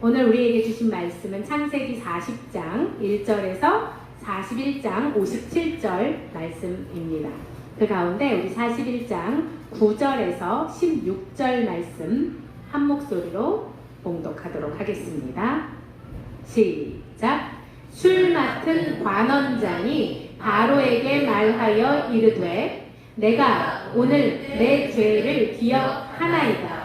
오늘 우리에게 주신 말씀은 창세기 40장 1절에서 41장 57절 말씀입니다. 그 가운데 우리 41장 9절에서 16절 말씀 한 목소리로 봉독하도록 하겠습니다. 시작! 술 맡은 관원장이 바로에게 말하여 이르되 내가 오늘 내 죄를 기억하나이다.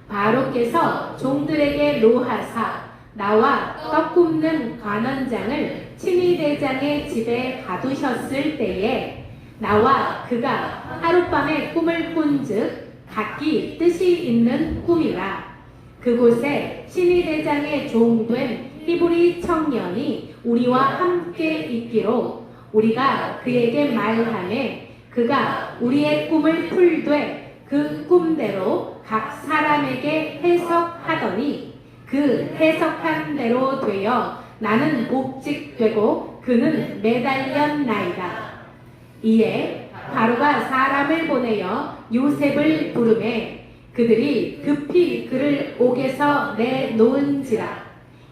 바로께서 종들에게 노하사 나와 떡 굽는 관원장을 친위대장의 집에 가두셨을 때에 나와 그가 하룻밤에 꿈을 꾼즉 각기 뜻이 있는 꿈이라. 그곳에 친위대장의 종된 히브리 청년이 우리와 함께 있기로 우리가 그에게 말하매 그가 우리의 꿈을 풀되 그 꿈대로 각 사람에게 해석하더니 그 해석한 대로 되어 나는 복직되고 그는 매달렸나이다. 이에 바로가 사람을 보내어 요셉을 부르매 그들이 급히 그를 옥에서 내놓은지라.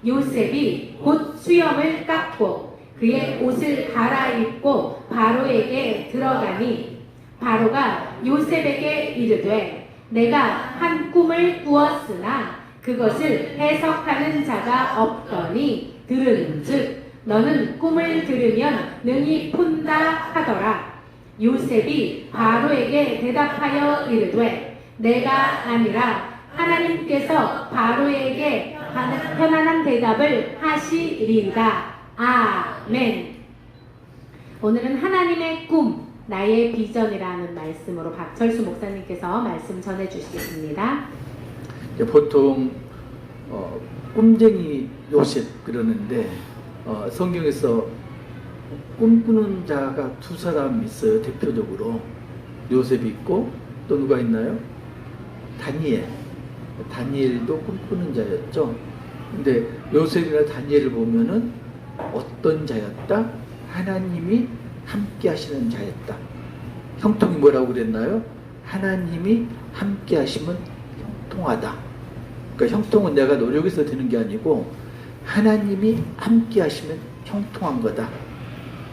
요셉이 곧 수염을 깎고 그의 옷을 갈아입고 바로에게 들어가니 바로가 요셉에게 이르되 내가 한 꿈을 꾸었으나 그것을 해석하는 자가 없더니 들은즉 너는 꿈을 들으면 능히 푼다 하더라. 요셉이 바로에게 대답하여 이르되 내가 아니라 하나님께서 바로에게 편안한 대답을 하시리이다. 아멘. 오늘은 하나님의 꿈, 나의 비전이라는 말씀으로 박철수 목사님께서 말씀 전해주시겠습니다. 보통 꿈쟁이 요셉 그러는데 성경에서 꿈꾸는 자가 두 사람 있어요. 대표적으로 요셉이 있고 또 누가 있나요? 다니엘도 꿈꾸는 자였죠. 근데 요셉이나 다니엘을 보면은 어떤 자였다? 하나님이 함께 하시는 자였다. 형통이 뭐라고 그랬나요? 하나님이 함께 하시면 형통하다. 그러니까 형통은 내가 노력해서 되는 게 아니고 하나님이 함께 하시면 형통한 거다.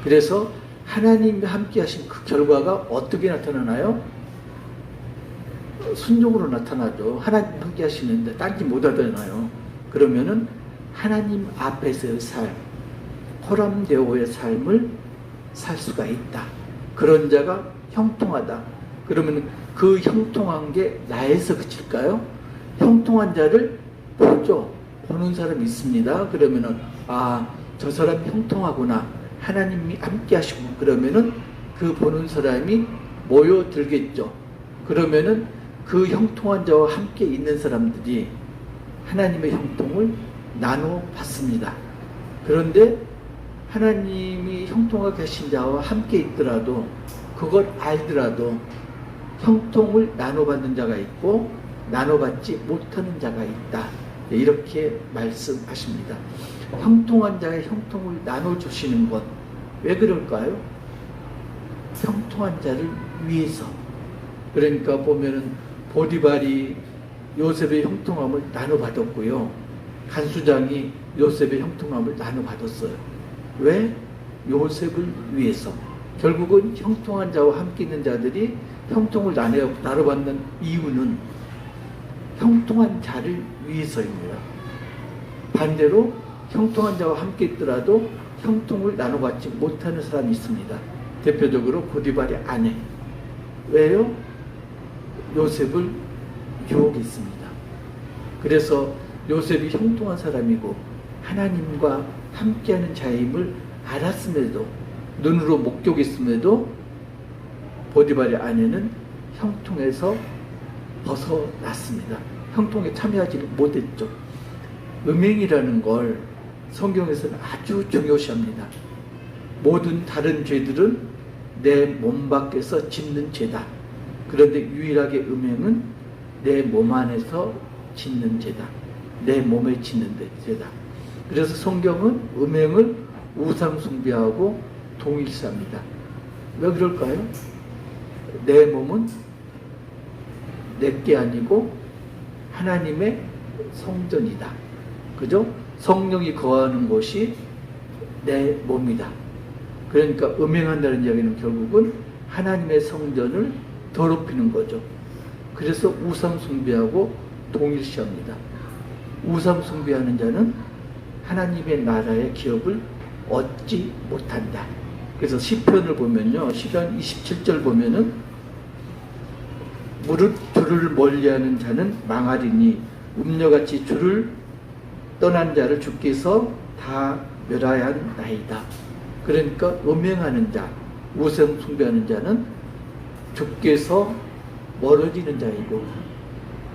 그래서 하나님이 함께 하신 그 결과가 어떻게 나타나나요? 순종으로 나타나죠. 하나님 함께 하시는데 딴짓 못 하잖아요. 그러면은 하나님 앞에서의 삶, 호람되어의 삶을 살 수가 있다. 그런 자가 형통하다. 그러면 그 형통한 게 나에서 그칠까요? 형통한 자를 보죠. 보는 사람이 있습니다. 그러면은 저 사람이 형통하구나. 하나님이 함께 하시고 그러면은 그 보는 사람이 모여들겠죠. 그러면은 그 형통한 자와 함께 있는 사람들이 하나님의 형통을 나눠 받습니다. 그런데 하나님이 형통하게 하신 자와 함께 있더라도 그걸 알더라도 형통을 나눠받는 자가 있고 나눠받지 못하는 자가 있다. 이렇게 말씀하십니다. 형통한 자의 형통을 나눠주시는 것 왜 그럴까요? 형통한 자를 위해서. 그러니까 보면은 보디발이 요셉의 형통함을 나눠받았고요. 간수장이 요셉의 형통함을 나눠받았어요. 왜? 요셉을 위해서. 결국은 형통한 자와 함께 있는 자들이 형통을 나눠받는 이유는 형통한 자를 위해서입니다. 반대로 형통한 자와 함께 있더라도 형통을 나눠받지 못하는 사람이 있습니다. 대표적으로 보디발의 아내. 왜요? 요셉을 유혹했습니다. 그래서 요셉이 형통한 사람이고 하나님과 함께하는 자임을 알았음에도 눈으로 목격했음에도 보디발의 아내는 형통에서 벗어났습니다. 형통에 참여하지 못했죠. 음행이라는 걸 성경에서는 아주 중요시합니다. 모든 다른 죄들은 내 몸 밖에서 짓는 죄다. 그런데 유일하게 음행은 내 몸 안에서 짓는 죄다. 내 몸에 짓는 죄다. 그래서 성경은 음행을 우상 숭배하고 동일시합니다. 왜 그럴까요? 내 몸은 내게 아니고 하나님의 성전이다. 그죠? 성령이 거하는 곳이 내 몸이다. 그러니까 음행한다는 이야기는 결국은 하나님의 성전을 더럽히는 거죠. 그래서 우상 숭배하고 동일시합니다. 우상 숭배하는 자는 하나님의 나라의 기업을 얻지 못한다. 그래서 시편을 보면요, 시편 27절 보면은 무릇 주를 멀리하는 자는 망하리니 음녀같이 주를 떠난 자를 주께서 다 멸하한 나이다. 그러니까 음행하는 자, 우상 숭배하는 자는 주께서 멀어지는 자이고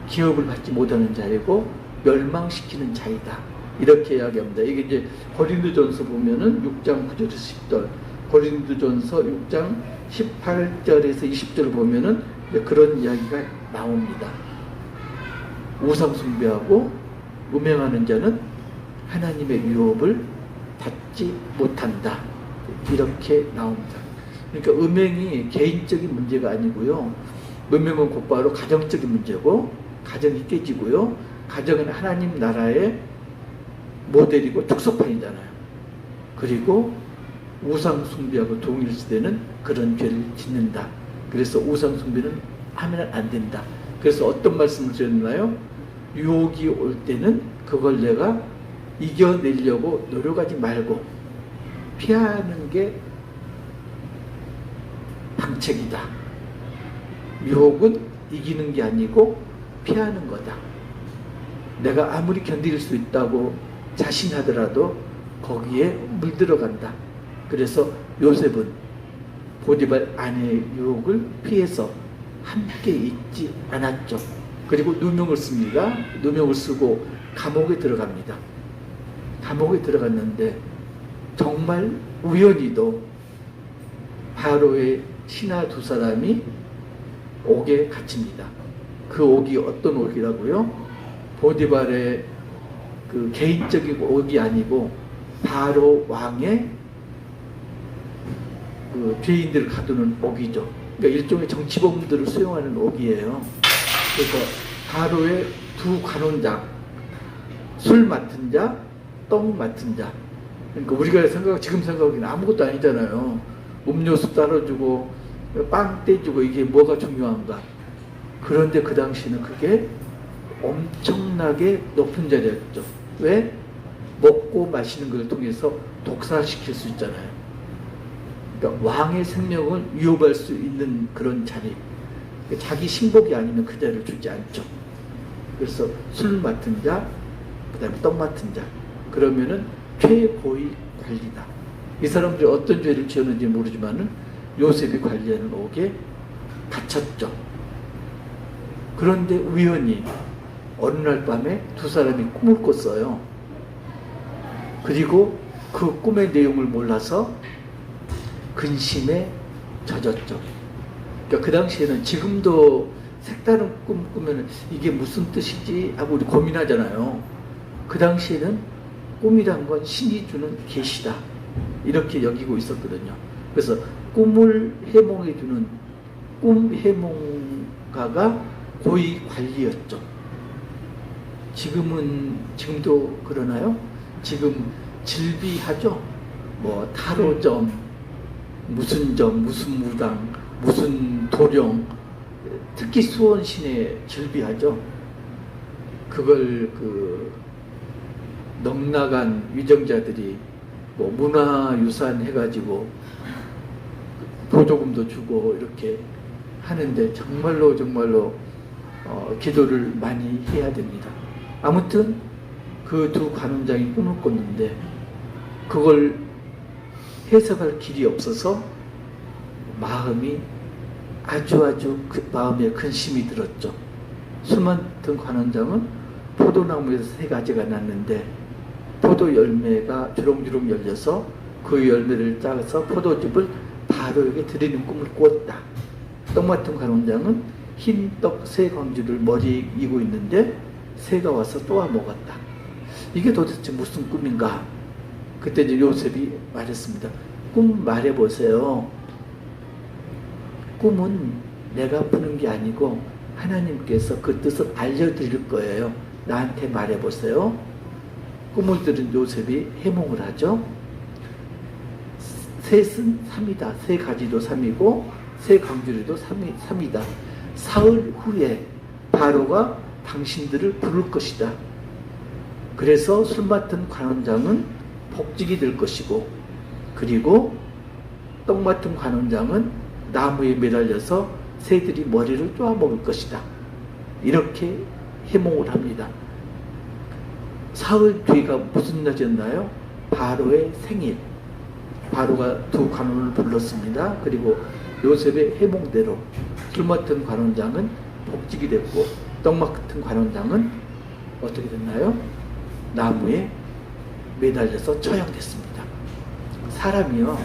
기업을 받지 못하는 자이고 멸망시키는 자이다. 이렇게 이야기합니다. 이게 이제 고린도전서 보면은 6장 9절에서 10절, 고린도전서 6장 18절에서 20절 보면은 그런 이야기가 나옵니다. 우상 숭배하고 음행하는 자는 하나님의 유업을 받지 못한다. 이렇게 나옵니다. 그러니까 음행이 개인적인 문제가 아니고요. 음행은 곧바로 가정적인 문제고, 가정이 깨지고요. 가정은 하나님 나라의 모델이고 축소판이잖아요. 그리고 우상 숭배하고 동일시되는 그런 죄를 짓는다. 그래서 우상 숭배는 하면 안 된다. 그래서 어떤 말씀을 드렸나요? 유혹이 올 때는 그걸 내가 이겨내려고 노력하지 말고 피하는 게 방책이다. 유혹은 이기는 게 아니고 피하는 거다. 내가 아무리 견딜 수 있다고 자신하더라도 거기에 물들어간다. 그래서 요셉은 보디발 아내의 유혹을 피해서 함께 있지 않았죠. 그리고 누명을 씁니다. 누명을 쓰고 감옥에 들어갑니다. 감옥에 들어갔는데 정말 우연히도 바로의 신하 두 사람이 옥에 갇힙니다. 그 옥이 어떤 옥이라고요? 보디발의 그 개인적인 옥이 아니고 바로 왕의 그 죄인들을 가두는 옥이죠. 그러니까 일종의 정치범들을 수용하는 옥이에요. 그래서 바로의 두 관원장, 술 맡은 자, 떡 맡은 자. 그러니까 우리가 지금 생각하기는 아무것도 아니잖아요. 음료수 따라주고 빵 떼주고 이게 뭐가 중요한가. 그런데 그 당시는 그게 엄청나게 높은 자리였죠. 왜? 먹고 마시는 것을 통해서 독사시킬 수 있잖아요. 그러니까 왕의 생명을 위협할 수 있는 그런 자리. 자기 신복이 아니면 그 자리를 주지 않죠. 그래서 술 맡은 자, 그 다음에 떡 맡은 자. 그러면은 최고위 관리다. 이 사람들이 어떤 죄를 지었는지 모르지만은 요셉이 관리하는 옥에 갇혔죠. 그런데 우연히 어느 날 밤에 두 사람이 꿈을 꿨어요. 그리고 그 꿈의 내용을 몰라서 근심에 젖었죠. 그러니까 그 당시에는 지금도 색다른 꿈 꾸면 이게 무슨 뜻이지 하고 우리 고민하잖아요. 그 당시에는 꿈이란 건 신이 주는 계시다. 이렇게 여기고 있었거든요. 그래서 꿈을 해몽해 주는 꿈 해몽가가 고위 관리였죠. 지금도 그러나요? 지금 질비하죠? 뭐 타로점, 무슨 점, 무슨 무당, 무슨 도령, 특히 수원시내 질비하죠? 그걸 넉나간 위정자들이 뭐 문화유산 해가지고 보조금도 주고 이렇게 하는데 정말로 기도를 많이 해야 됩니다. 아무튼 그 두 관원장이 꿈을 꿨는데 그걸 해석할 길이 없어서 마음이 아주 마음에 근심이 들었죠. 술 맡은 관원장은 포도나무에서 세 가지가 났는데 포도 열매가 주렁주렁 열려서 그 열매를 따서 포도즙을 바로에게 드리는 꿈을 꾸었다. 떡 맡은 관원장은 흰 떡 세 광주를 머리에 이고 있는데 새가 와서 또아 먹었다. 이게 도대체 무슨 꿈인가? 그때 이제 요셉이 말했습니다. 꿈 말해보세요. 꿈은 내가 푸는 게 아니고 하나님께서 그 뜻을 알려드릴 거예요. 나한테 말해보세요. 꿈을 들은 요셉이 해몽을 하죠. 셋은 3이다. 세 가지도 3이고 세 강주리도 3이다. 사흘 후에 바로가 당신들을 부를 것이다. 그래서 술 맡은 관원장은 복직이 될 것이고, 그리고 떡 맡은 관원장은 나무에 매달려서 새들이 머리를 쪼아먹을 것이다. 이렇게 해몽을 합니다. 사흘 뒤가 무슨 날이었나요? 바로의 생일. 바로가 두 관원을 불렀습니다. 그리고 요셉의 해몽대로 술 맡은 관원장은 복직이 됐고, 떡 맡은 관원장은 어떻게 됐나요? 나무에 매달려서 처형됐습니다. 사람이요,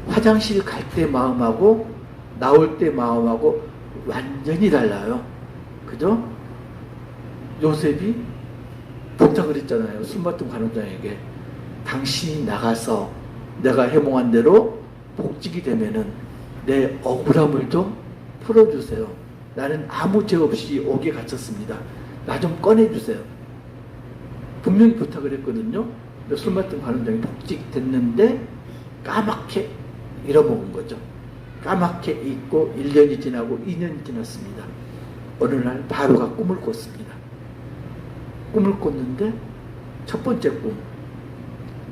화장실 갈 때 마음하고 나올 때 마음하고 완전히 달라요. 그죠? 요셉이 부탁을 했잖아요. 술 맡은 관원장에게. 당신이 나가서 내가 해몽한 대로 복직이 되면은 내 억울함을 좀 풀어주세요. 나는 아무 죄 없이 옥에 갇혔습니다. 나 좀 꺼내주세요. 분명히 부탁을 했거든요. 술 맡은 관원장이 복직됐는데 까맣게 잃어먹은 거죠. 까맣게 잊고 1년이 지나고 2년이 지났습니다. 어느 날 바로가 꿈을 꿨습니다. 꿈을 꿨는데 첫 번째 꿈,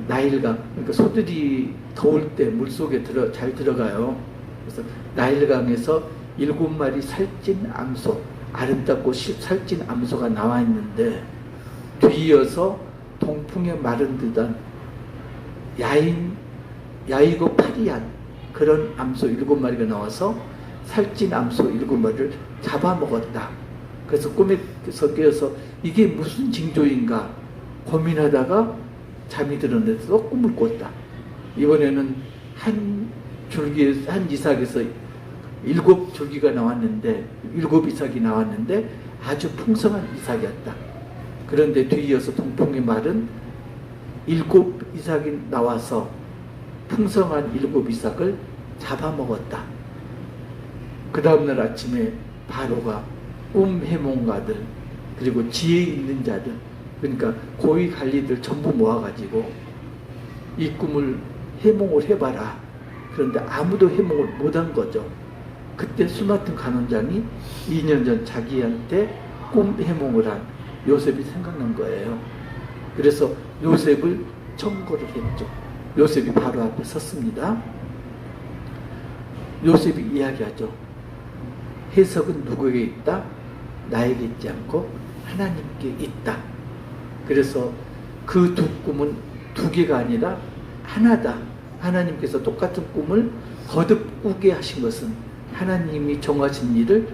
나일강, 그러니까 소들이 더울 때 물속에 잘 들어가요. 그래서 나일강에서 7마리 살찐 암소, 아름답고 살찐 암소가 나와 있는데, 뒤이어서 동풍에 마른 듯한 야이고 파리한 그런 암소 7마리가 나와서 살찐 암소 7마리를 잡아먹었다. 그래서 꿈에서 깨어서 이게 무슨 징조인가 고민하다가 잠이 들었는데도 꿈을 꿨다. 이번에는 한 이삭에서 7줄기가 나왔는데, 7이삭이 나왔는데 아주 풍성한 이삭이었다. 그런데 뒤이어서 동풍에 마른 7이삭이 나와서 풍성한 7이삭을 잡아먹었다. 그 다음날 아침에 바로가 꿈 해몽가들, 그리고 지혜 있는 자들, 그러니까 고위 관리들 전부 모아가지고 이 꿈을 해몽을 해봐라. 그런데 아무도 해몽을 못한 거죠. 그때 술 맡은 관원장이 2년 전 자기한테 꿈 해몽을 한 요셉이 생각난 거예요. 그래서 요셉을 청구를 했죠. 요셉이 바로 앞에 섰습니다. 요셉이 이야기하죠. 해석은 누구에게 있다? 나에게 있지 않고 하나님께 있다. 그래서 그 두 꿈은 두 개가 아니라 하나다. 하나님께서 똑같은 꿈을 거듭 꾸게 하신 것은 하나님이 정하신 일을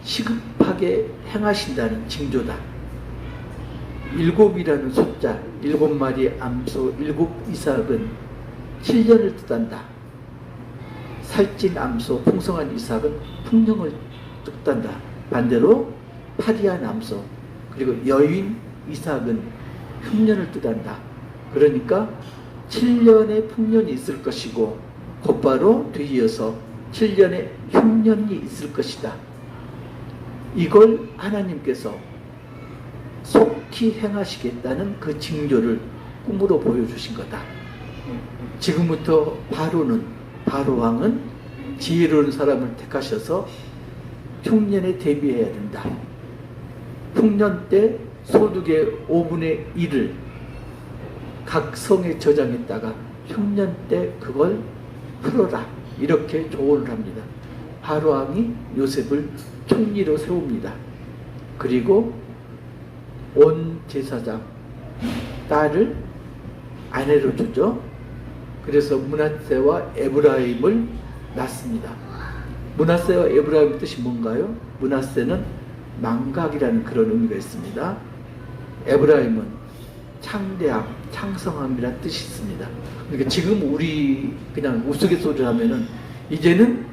시급하게 행하신다는 징조다. 7이라는 숫자, 7마리의 암소, 7이삭은 7년을 뜻한다. 살찐 암소, 풍성한 이삭은 풍년을 뜻한다. 반대로 파리한 암소, 그리고 여인 이삭은 흉년을 뜻한다. 그러니까 7년의 풍년이 있을 것이고 곧바로 뒤이어서 7년의 흉년이 있을 것이다. 이걸 하나님께서 속히 행하시겠다는 그 징조를 꿈으로 보여주신 거다. 지금부터 바로 왕은 지혜로운 사람을 택하셔서 흉년에 대비해야 된다. 흉년 때 소득의 5분의 1을 각 성에 저장했다가 흉년 때 그걸 풀어라. 이렇게 조언을 합니다. 바로 왕이 요셉을 총리로 세웁니다. 그리고 온 제사장 딸을 아내로 주죠. 그래서 므낫세와 에브라임을 낳습니다. 므낫세와 에브라임 뜻이 뭔가요? 므낫세는 망각이라는 그런 의미가 있습니다. 에브라임은 창대함, 창성함이라는 뜻이 있습니다. 그러니까 지금 우리 그냥 우스갯소리를 하면은 이제는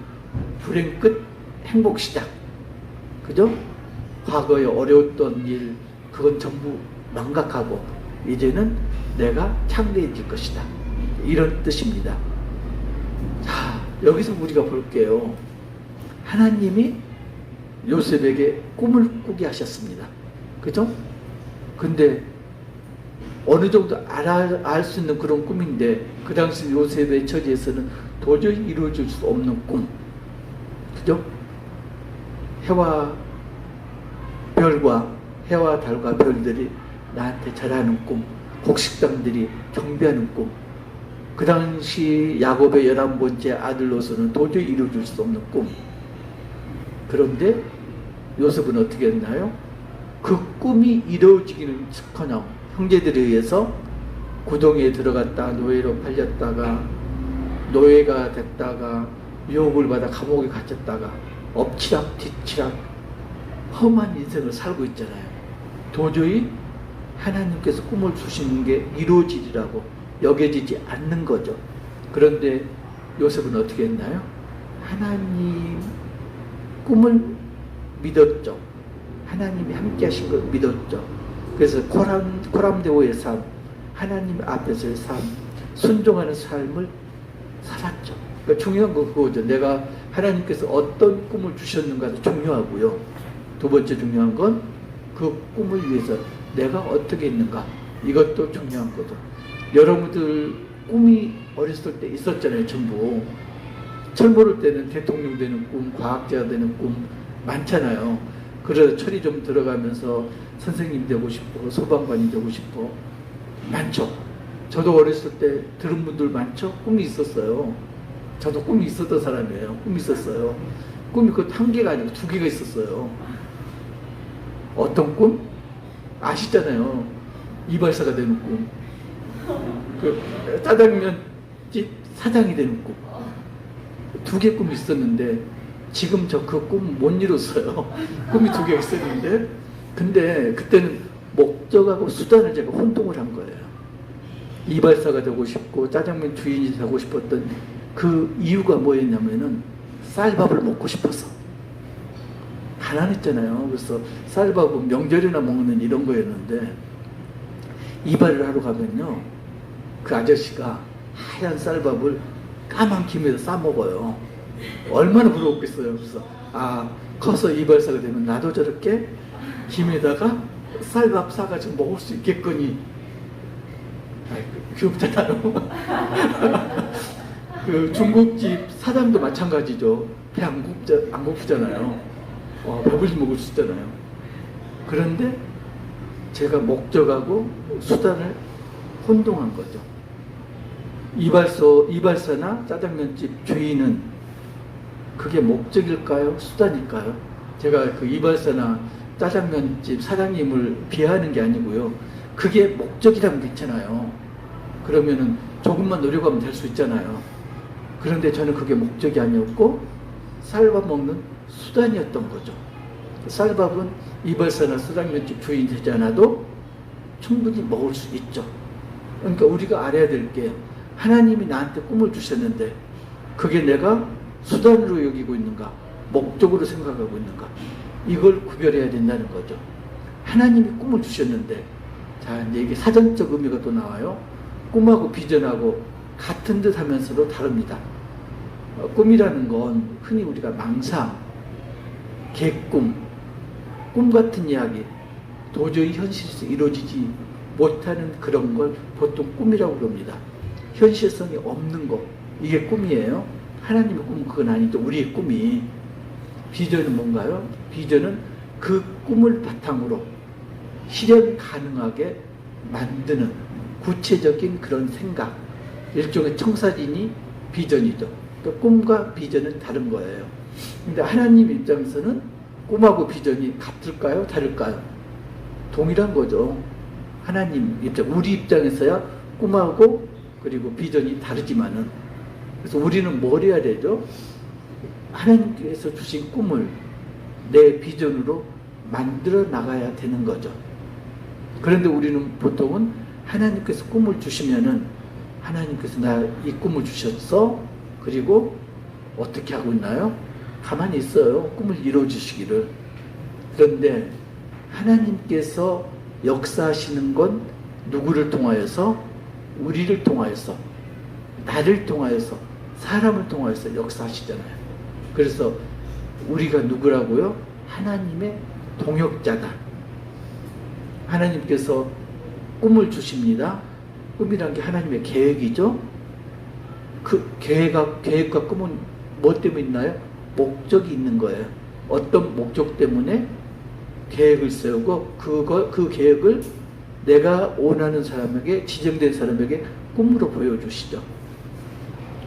불행 끝 행복 시작. 그죠? 과거에 어려웠던 일, 그건 전부 망각하고 이제는 내가 창대해질 것이다. 이런 뜻입니다. 자, 여기서 우리가 볼게요. 하나님이 요셉에게 꿈을 꾸게 하셨습니다. 그죠? 근데 어느 정도 알 수 있는 그런 꿈인데 그 당시 요셉의 처지에서는 도저히 이루어질 수 없는 꿈. 그죠? 해와 달과 별들이 나한테 절하는 꿈, 곡식당들이 경배하는 꿈. 그 당시 야곱의 11번째 아들로서는 도저히 이루어질 수 없는 꿈. 그런데 요셉은 어떻게 했나요? 그 꿈이 이루어지기는 커녕 형제들에 의해서 구덩이에 들어갔다 노예로 팔렸다가 노예가 됐다가 유혹을 받아 감옥에 갇혔다가 엎치락 뒤치락 험한 인생을 살고 있잖아요. 도저히 하나님께서 꿈을 주시는 게 이루어지리라고 여겨지지 않는 거죠. 그런데 요셉은 어떻게 했나요? 하나님 꿈을 믿었죠. 하나님이 함께 하신 걸 믿었죠. 그래서 코람데오의 삶, 하나님 앞에서의 삶, 순종하는 삶을 살았죠. 그러니까 중요한 건 그거죠. 내가 하나님께서 어떤 꿈을 주셨는가도 중요하고요. 두 번째 중요한 건 그 꿈을 위해서 내가 어떻게 있는가, 이것도 중요한 거죠. 여러분들 꿈이 어렸을 때 있었잖아요. 전부 철모를 때는 대통령 되는 꿈, 과학자 되는 꿈 많잖아요. 그래서 철이 좀 들어가면서 선생님 되고 싶고 소방관이 되고 싶고 많죠. 저도 어렸을 때 들은 분들 많죠. 꿈이 있었어요. 저도 꿈이 있었던 사람이에요. 꿈이 있었어요. 꿈이 그 한 개가 아니고 두 개가 있었어요. 어떤 꿈? 아시잖아요. 이발사가 되는 꿈. 그 짜장면집 사장이 되는 꿈. 두 개 꿈이 있었는데 지금 저 그 꿈 못 이뤘어요. 꿈이 두 개가 있었는데 근데 그때는 목적하고 수단을 제가 혼동을 한 거예요. 이발사가 되고 싶고 짜장면 주인이 되고 싶었던 그 이유가 뭐였냐면은 쌀밥을 먹고 싶어서. 가난했잖아요. 그래서 쌀밥은 명절이나 먹는 이런 거였는데 이발을 하러 가면요 그 아저씨가 하얀 쌀밥을 까만 김에다 싸 먹어요. 얼마나 부러웠겠어요. 그래서 커서 이발사가 되면 나도 저렇게 김에다가 쌀밥 싸가지고 먹을 수 있겠거니. 귀엽잖아요. 그 중국집 사장도 마찬가지죠. 배 안 고프잖아요. 배불리 먹을 수 있잖아요. 그런데 제가 목적하고 수단을 혼동한 거죠. 이발사나 짜장면집 주인은 그게 목적일까요? 수단일까요? 제가 그 이발사나 짜장면집 사장님을 비하하는 게 아니고요. 그게 목적이라면 괜찮아요. 그러면은 조금만 노력하면 될 수 있잖아요. 그런데 저는 그게 목적이 아니었고 쌀밥 먹는 수단이었던 거죠. 쌀밥은 이발사나 짜장면집 주인이 되지 않아도 충분히 먹을 수 있죠. 그러니까 우리가 알아야 될 게 하나님이 나한테 꿈을 주셨는데 그게 내가 수단으로 여기고 있는가, 목적으로 생각하고 있는가, 이걸 구별해야 된다는 거죠. 하나님이 꿈을 주셨는데, 자, 이제 이게 사전적 의미가 또 나와요. 꿈하고 비전하고 같은 듯 하면서도 다릅니다. 꿈이라는 건 흔히 우리가 망상, 개꿈, 꿈 같은 이야기, 도저히 현실에서 이루어지지 못하는 그런 걸 보통 꿈이라고 그럽니다. 현실성이 없는 거, 이게 꿈이에요. 하나님의 꿈은 그건 아니죠. 우리의 꿈이. 비전은 뭔가요? 비전은 그 꿈을 바탕으로 실현 가능하게 만드는 구체적인 그런 생각, 일종의 청사진이 비전이죠. 또 꿈과 비전은 다른 거예요. 근데 하나님 입장에서는 꿈하고 비전이 같을까요? 다를까요? 동일한 거죠. 하나님 입장, 우리 입장에서야 꿈하고 그리고 비전이 다르지만은, 그래서 우리는 뭘 해야 되죠? 하나님께서 주신 꿈을 내 비전으로 만들어 나가야 되는 거죠. 그런데 우리는 보통은 하나님께서 꿈을 주시면은 하나님께서 나 이 꿈을 주셨어? 그리고 어떻게 하고 있나요? 가만히 있어요. 꿈을 이루어 주시기를. 그런데 하나님께서 역사하시는 건 누구를 통하여서? 우리를 통하여서, 나를 통하여서, 사람을 통하여서 역사하시잖아요. 그래서 우리가 누구라고요? 하나님의 동역자다. 하나님께서 꿈을 주십니다. 꿈이란 게 하나님의 계획이죠. 그 계획과 꿈은 뭐 때문에 있나요? 목적이 있는 거예요. 어떤 목적 때문에 계획을 세우고 그 계획을 내가 원하는 사람에게, 지정된 사람에게 꿈으로 보여주시죠.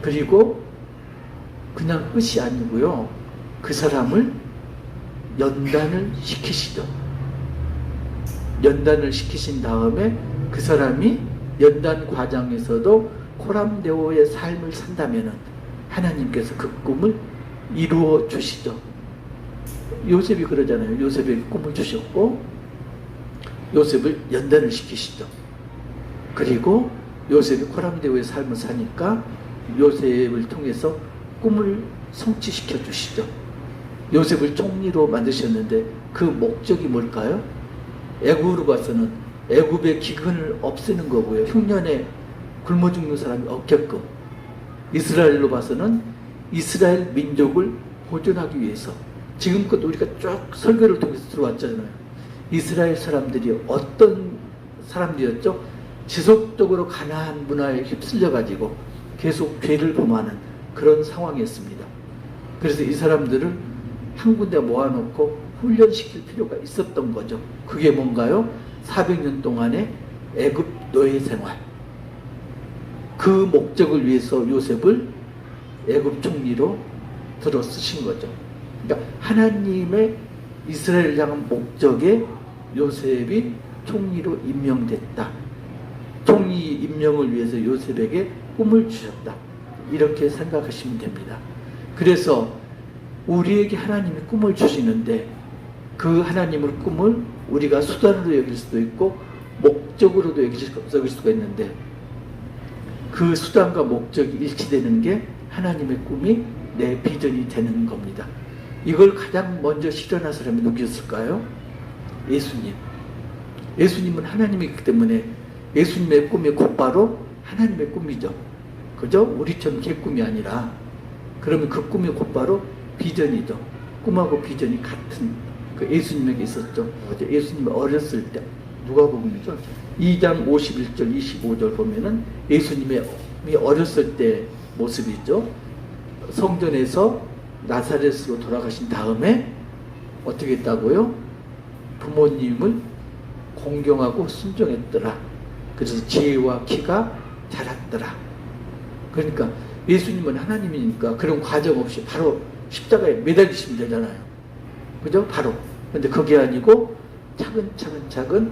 그리고 그냥 끝이 아니고요. 그 사람을 연단을 시키시죠. 연단을 시키신 다음에 그 사람이 연단 과정에서도 코람데오의 삶을 산다면 하나님께서 그 꿈을 이루어 주시죠. 요셉이 그러잖아요. 요셉에게 꿈을 주셨고 요셉을 연단을 시키시죠. 그리고 요셉이 코람데오의 삶을 사니까 요셉을 통해서 꿈을 성취시켜 주시죠. 요셉을 총리로 만드셨는데 그 목적이 뭘까요? 애굽으로 봐서는 애굽의 기근을 없애는 거고요. 흉년에 굶어 죽는 사람이 없게끔. 이스라엘로 봐서는 이스라엘 민족을 보존하기 위해서. 지금껏 우리가 쭉 설교를 통해서 들어왔잖아요. 이스라엘 사람들이 어떤 사람들이었죠? 지속적으로 가나안 문화에 휩쓸려 가지고 계속 죄를 범하는 그런 상황이었습니다. 그래서 이 사람들을 한 군데 모아놓고 훈련시킬 필요가 있었던 거죠. 그게 뭔가요? 400년 동안의 애굽 노예 생활. 그 목적을 위해서 요셉을 애굽 총리로 들어 쓰신 거죠. 그러니까 하나님의 이스라엘을 향한 목적에 요셉이 총리로 임명됐다. 총리 임명을 위해서 요셉에게 꿈을 주셨다. 이렇게 생각하시면 됩니다. 그래서 우리에게 하나님이 꿈을 주시는데 그 하나님의 꿈을 우리가 수단으로 여길 수도 있고 목적으로도 여길 수가 있는데 그 수단과 목적이 일치되는 게 하나님의 꿈이 내 비전이 되는 겁니다. 이걸 가장 먼저 실현한 사람이 누구였을까요? 예수님. 예수님은 하나님이기 때문에 예수님의 꿈이 곧바로 하나님의 꿈이죠. 그죠? 우리처럼 제 꿈이 아니라 그러면 그 꿈이 곧바로 비전이죠. 꿈하고 비전이 같은 그 예수님에게 있었죠. 예수님이 어렸을 때 누가복음이죠. 2장 51절 25절 보면은 예수님이 어렸을 때 모습이죠. 성전에서 나사렛으로 돌아가신 다음에 어떻게 했다고요? 부모님을 공경하고 순종했더라. 그래서 지혜와 키가 자랐더라. 그러니까 예수님은 하나님이니까 그런 과정 없이 바로 십자가에 매달리시면 되잖아요. 그죠? 바로. 근데 그게 아니고 차근차근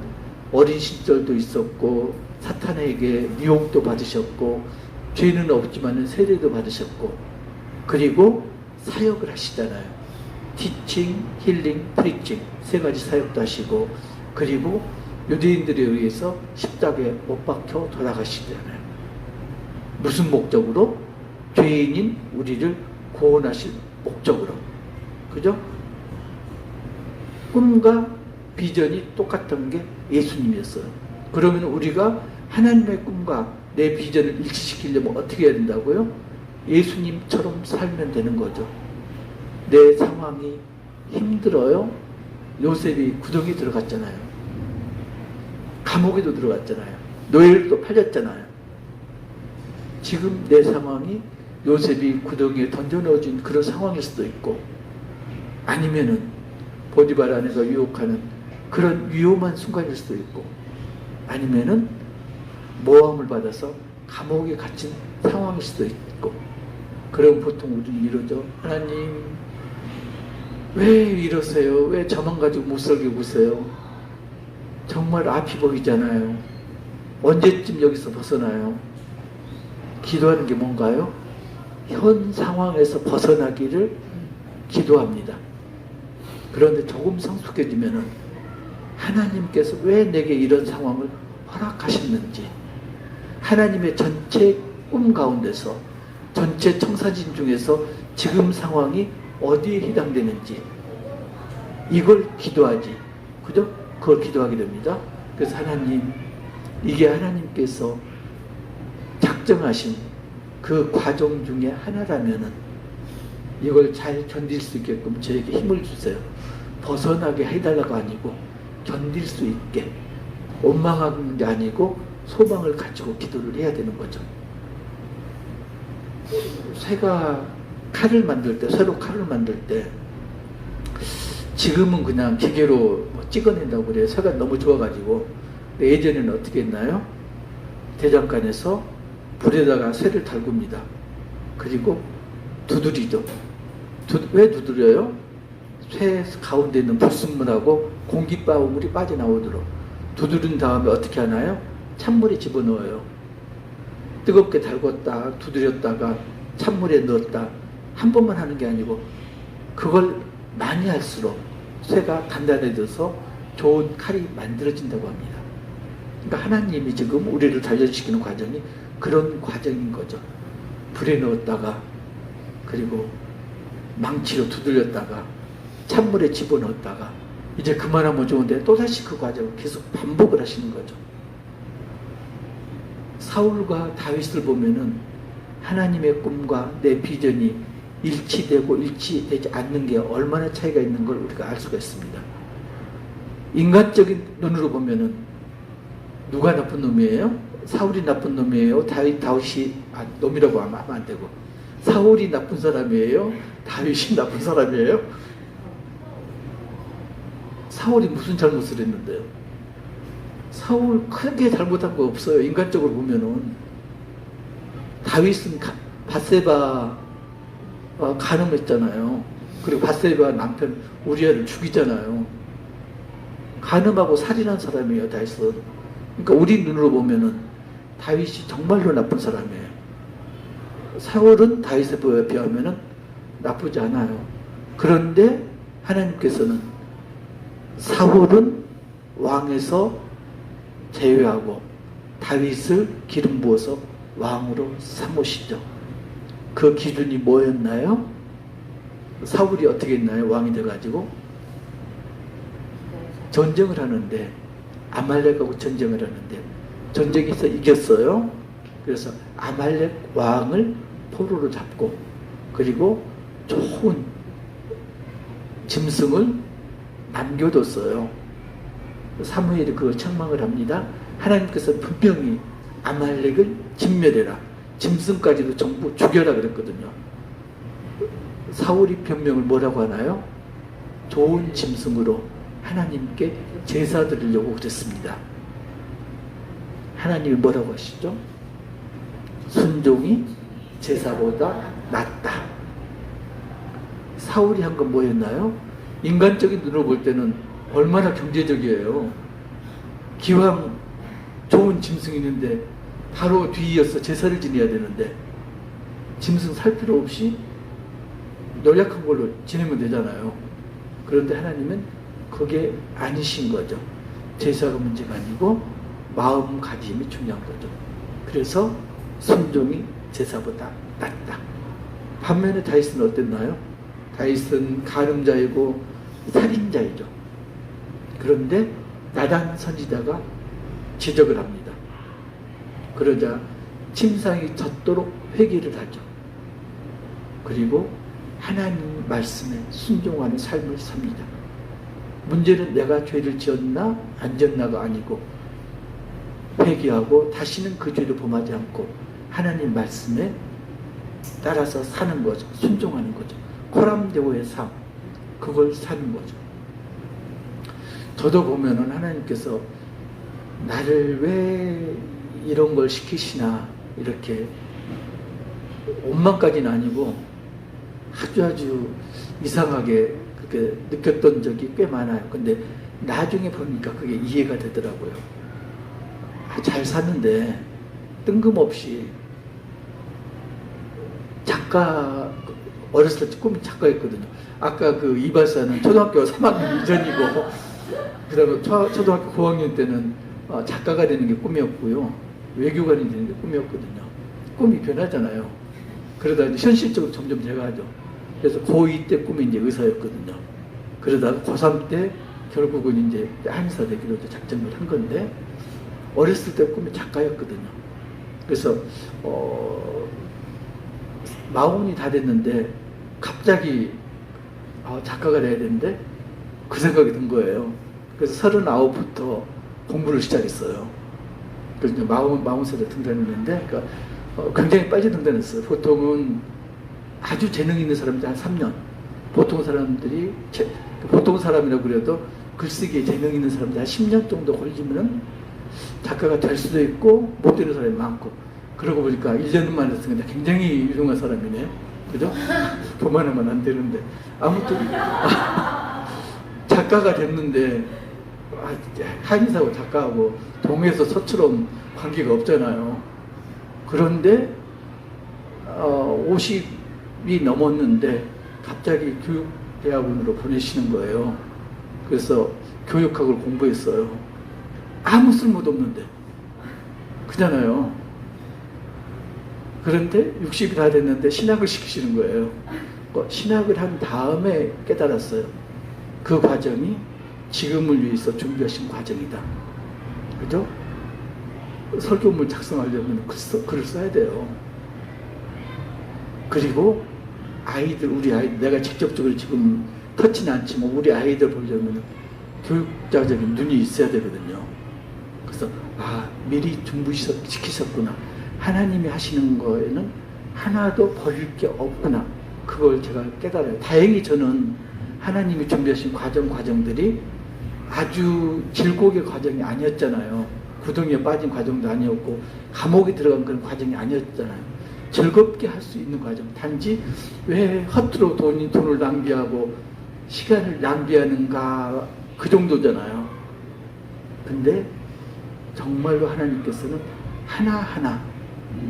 어린 시절도 있었고 사탄에게 미혹도 받으셨고 죄는 없지만 세례도 받으셨고 그리고 사역을 하시잖아요. 티칭, 힐링, 프리칭 세 가지 사역도 하시고 그리고 유대인들에 의해서 십자가에 못 박혀 돌아가시잖아요. 무슨 목적으로? 죄인인 우리를 구원하실 목적으로. 그죠? 꿈과 비전이 똑같은 게 예수님이었어요. 그러면 우리가 하나님의 꿈과 내 비전을 일치시키려면 어떻게 해야 된다고요? 예수님처럼 살면 되는 거죠. 내 상황이 힘들어요. 요셉이 구덩이 들어갔잖아요. 감옥에도 들어갔잖아요. 노예로도 팔렸잖아요. 지금 내 상황이 요셉이 구덩이에 던져 넣어진 그런 상황일 수도 있고 아니면은 보디발 안에서 유혹하는 그런 위험한 순간일 수도 있고 아니면은 모함을 받아서 감옥에 갇힌 상황일 수도 있고 그럼 보통 우리는 이러죠. 하나님 왜 이러세요? 왜 저만 가지고 못 살게 구세요? 정말 앞이 보이잖아요. 언제쯤 여기서 벗어나요? 기도하는 게 뭔가요? 현 상황에서 벗어나기를 기도합니다. 그런데 조금 성숙해지면은 하나님께서 왜 내게 이런 상황을 허락하셨는지 하나님의 전체 꿈 가운데서 전체 청사진 중에서 지금 상황이 어디에 해당되는지 이걸 기도하지. 그죠? 그걸 기도하게 됩니다. 그래서 하나님 이게 하나님께서 작정하신 그 과정 중에 하나라면은 이걸 잘 견딜 수 있게끔 저에게 힘을 주세요. 벗어나게 해달라고 아니고 견딜 수 있게 원망하는 게 아니고 소망을 가지고 기도를 해야 되는 거죠. 새가 칼을 만들 때, 쇠로 칼을 만들 때 지금은 그냥 기계로 뭐 찍어낸다고 그래요. 새가 너무 좋아가지고. 근데 예전에는 어떻게 했나요? 대장간에서 불에다가 쇠를 달굽니다. 그리고 두드리죠. 왜 두드려요? 쇠 가운데 있는 불순물하고 공기방울이 빠져나오도록 두드린 다음에 어떻게 하나요? 찬물에 집어넣어요. 뜨겁게 달궜다 두드렸다가 찬물에 넣었다 한 번만 하는 게 아니고 그걸 많이 할수록 쇠가 단단해져서 좋은 칼이 만들어진다고 합니다. 그러니까 하나님이 지금 우리를 단련시키는 과정이 그런 과정인 거죠. 불에 넣었다가 그리고 망치로 두들렸다가 찬물에 집어넣었다가 이제 그만하면 좋은데 또다시 그 과정을 계속 반복을 하시는 거죠. 사울과 다윗을 보면은 하나님의 꿈과 내 비전이 일치되고 일치되지 않는 게 얼마나 차이가 있는 걸 우리가 알 수가 있습니다. 인간적인 눈으로 보면은 누가 나쁜 놈이에요? 사울이 나쁜 놈이에요? 다윗이 놈이라고 하면 안 되고 사울이 나쁜 사람이에요? 다윗이 나쁜 사람이에요? 사울이 무슨 잘못을 했는데요? 사울 크게 잘못한 거 없어요. 인간적으로 보면은 다윗은 밧세바 간음했잖아요. 그리고 밧세바 남편 우리아를 죽이잖아요. 간음하고 살인한 사람이에요. 다윗은. 그러니까 우리 눈으로 보면은 다윗이 정말로 나쁜 사람이에요. 사울은 다윗에 비하면은 나쁘지 않아요. 그런데 하나님께서는 사울은 왕에서 제외하고 다윗을 기름 부어서 왕으로 삼으시죠. 그 기준이 뭐였나요? 사울이 어떻게 했나요? 왕이 돼가지고 전쟁을 하는데 아말렉하고 전쟁을 하는데 전쟁에서 이겼어요. 그래서 아말렉 왕을 포로로 잡고 그리고 좋은 짐승을 남겨뒀어요. 사무엘이 그걸 책망을 합니다. 하나님께서 분명히 아말렉을 진멸해라. 짐승까지도 전부 죽여라 그랬거든요. 사울이 변명을 뭐라고 하나요? 좋은 짐승으로 하나님께 제사 드리려고 그랬습니다. 하나님이 뭐라고 하시죠? 순종이 제사보다 낫다. 사울이 한 건 뭐였나요? 인간적인 눈으로 볼 때는 얼마나 경제적이에요. 기왕 좋은 짐승이 있는데 바로 뒤이어서 제사를 지내야 되는데 짐승 살 필요 없이 연약한 걸로 지내면 되잖아요. 그런데 하나님은 그게 아니신 거죠. 제사가 문제가 아니고 마음가짐이 중요한 거죠. 그래서 순종이 제사보다 낫다. 반면에 다윗은 어땠나요? 다윗은 간음자이고 살인자이죠. 그런데 나단 선지자가 지적을 합니다. 그러자 침상이 젖도록 회개를 하죠. 그리고 하나님 말씀에 순종하는 삶을 삽니다. 문제는 내가 죄를 지었나 안 지었나가 아니고 회개하고 다시는 그 죄를 범하지 않고 하나님 말씀에 따라서 사는 거죠. 순종하는 거죠. 코람데오의 삶, 그걸 사는 거죠. 저도 보면은 하나님께서 나를 왜 이런 걸 시키시나 이렇게 원망까지는 아니고 아주 이상하게 그렇게 느꼈던 적이 꽤 많아요. 근데 나중에 보니까 그게 이해가 되더라고요. 잘 사는데 뜬금없이 작가, 어렸을 때 꿈이 작가였거든요. 아까 그 이발사는 초등학교 3학년 이전이고 그 다음에 초등학교 9학년 때는 작가가 되는 게 꿈이었고요. 외교관이 되는 게 꿈이었거든요. 꿈이 변하잖아요. 그러다 이제 현실적으로 점점 돼가죠. 그래서 고2 때 꿈이 이제 의사였거든요. 그러다가 고3 때 결국은 이제 한의사 되기로 작정을 한 건데, 어렸을 때 꿈이 작가였거든요. 그래서, 마흔이 다 됐는데, 갑자기, 작가가 돼야 되는데, 그 생각이 든 거예요. 그래서 39부터 공부를 시작했어요. 그래서 이제 40살에 등단했는데, 그러니까 굉장히 빨리 등단했어요. 보통은 아주 재능 있는 사람들이 한 3년. 보통 사람이라고 그래도 글쓰기에 재능 있는 사람들이 한 10년 정도 걸리면은 작가가 될 수도 있고 못 되는 사람이 많고, 그러고 보니까 1년 만에 했으니까 굉장히 유능한 사람이네. 그죠? 교만하면 안 되는데. 아무튼 작가가 됐는데, 한의사하고 작가하고 동에서 서처럼 관계가 없잖아요. 그런데 50이 넘었는데 갑자기 교육대학원으로 보내시는 거예요. 그래서 교육학을 공부했어요. 아무 쓸모도 없는데. 그잖아요. 그런데 60이 다 됐는데 신학을 시키시는 거예요. 신학을 한 다음에 깨달았어요. 그 과정이 지금을 위해서 준비하신 과정이다. 그죠? 설교문 작성하려면 글을 써야 돼요. 그리고 우리 아이들, 내가 직접적으로 지금 터치는 않지만 우리 아이들 보려면 교육자적인 눈이 있어야 되거든요. 그래서 미리 준비시키셨구나. 하나님이 하시는 거에는 하나도 버릴 게 없구나. 그걸 제가 깨달아요. 다행히 저는 하나님이 준비하신 과정들이 아주 질곡의 과정이 아니었잖아요. 구덩이에 빠진 과정도 아니었고 감옥에 들어간 그런 과정이 아니었잖아요. 즐겁게 할 수 있는 과정. 단지 왜 허투루 돈을 낭비하고 시간을 낭비하는가, 그 정도잖아요. 근데 정말로 하나님께서는 하나하나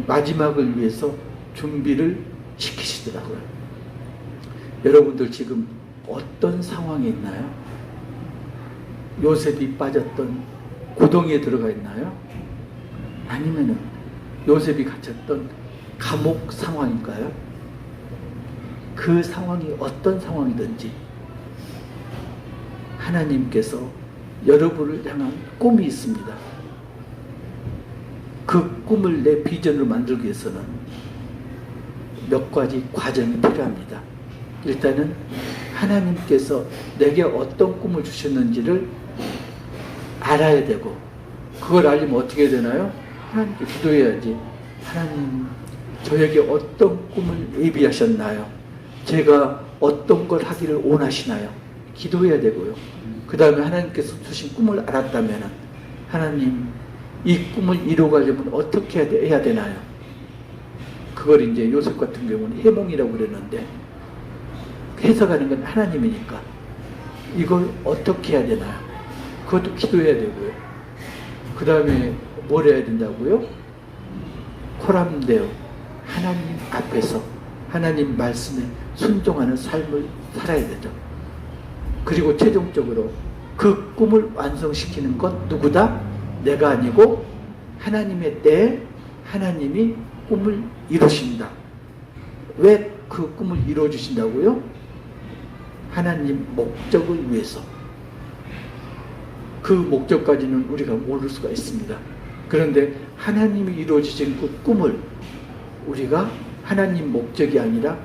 마지막을 위해서 준비를 시키시더라고요. 여러분들 지금 어떤 상황에 있나요? 요셉이 빠졌던 고동에 들어가 있나요? 아니면은 요셉이 갇혔던 감옥 상황인가요? 그 상황이 어떤 상황이든지 하나님께서 여러분을 향한 꿈이 있습니다. 그 꿈을 내 비전으로 만들기 위해서는 몇 가지 과정이 필요합니다. 일단은 하나님께서 내게 어떤 꿈을 주셨는지를 알아야 되고, 그걸 알려면 어떻게 해야 되나요? 하나님께 기도해야지. 하나님, 저에게 어떤 꿈을 예비하셨나요? 제가 어떤 걸 하기를 원하시나요? 기도해야 되고요. 그 다음에 하나님께서 주신 꿈을 알았다면 하나님, 이 꿈을 이루어가려면 어떻게 해야 되나요? 그걸 이제 요셉 같은 경우는 해몽이라고 그랬는데, 해석하는 건 하나님이니까 이걸 어떻게 해야 되나요? 그것도 기도해야 되고요. 그 다음에 뭘 해야 된다고요? 코람데오, 하나님 앞에서 하나님 말씀에 순종하는 삶을 살아야 되죠. 그리고 최종적으로 그 꿈을 완성시키는 건 누구다? 내가 아니고 하나님의 때에 하나님이 꿈을 이루신다. 왜 그 꿈을 이루어 주신다고요? 하나님 목적을 위해서. 그 목적까지는 우리가 모를 수가 있습니다. 그런데 하나님이 이루어지신 그 꿈을 우리가 하나님 목적이 아니라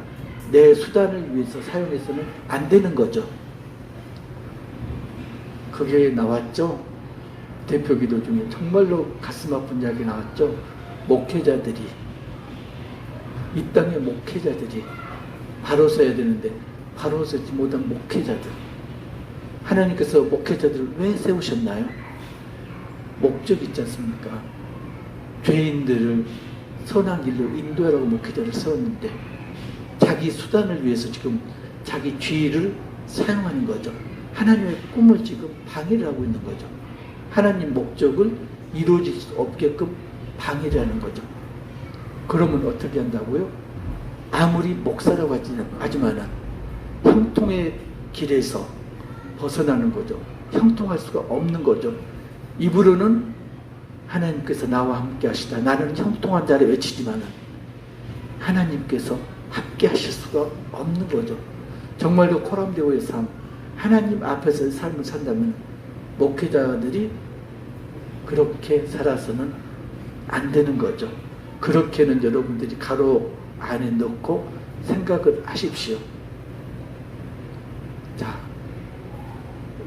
내 수단을 위해서 사용해서는 안 되는 거죠. 그게 나왔죠. 대표 기도 중에 정말로 가슴 아픈 이야기 나왔죠. 목회자들이, 이 땅의 목회자들이 바로 서야 되는데 바로 서지 못한 목회자들, 하나님께서 목회자들을 왜 세우셨나요? 목적이 있지 않습니까? 죄인들을 선한 길로 인도하라고 목회자를 세웠는데 자기 수단을 위해서 지금 자기 지위를 사용하는 거죠. 하나님의 꿈을 지금 방해를 하고 있는 거죠. 하나님 목적을 이루어질 수 없게끔 방해를 하는 거죠. 그러면 어떻게 한다고요? 아무리 목사라고 하지만은 형통의 길에서 벗어나는 거죠. 형통할 수가 없는 거죠. 입으로는 하나님께서 나와 함께 하시다, 나는 형통한 자를 외치지만은 하나님께서 함께 하실 수가 없는 거죠. 정말로 코람데오의 삶, 하나님 앞에서의 삶을 산다면 목회자들이 그렇게 살아서는 안 되는 거죠. 그렇게는 여러분들이 가로 안에 넣고 생각을 하십시오. 자,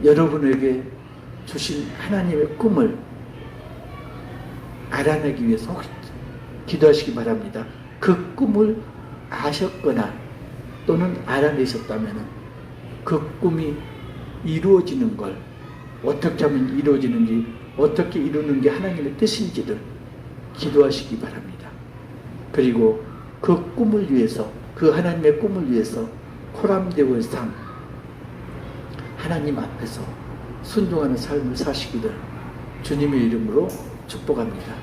여러분에게 주신 하나님의 꿈을 알아내기 위해서 혹시 기도하시기 바랍니다. 그 꿈을 아셨거나 또는 알아내셨다면 그 꿈이 이루어지는 걸 어떻게 하면 이루어지는지, 어떻게 이루는 게 하나님의 뜻인지를 기도하시기 바랍니다. 그리고 그 꿈을 위해서, 그 하나님의 꿈을 위해서 코람데오의 삶, 하나님 앞에서 순종하는 삶을 사시기를 주님의 이름으로 축복합니다.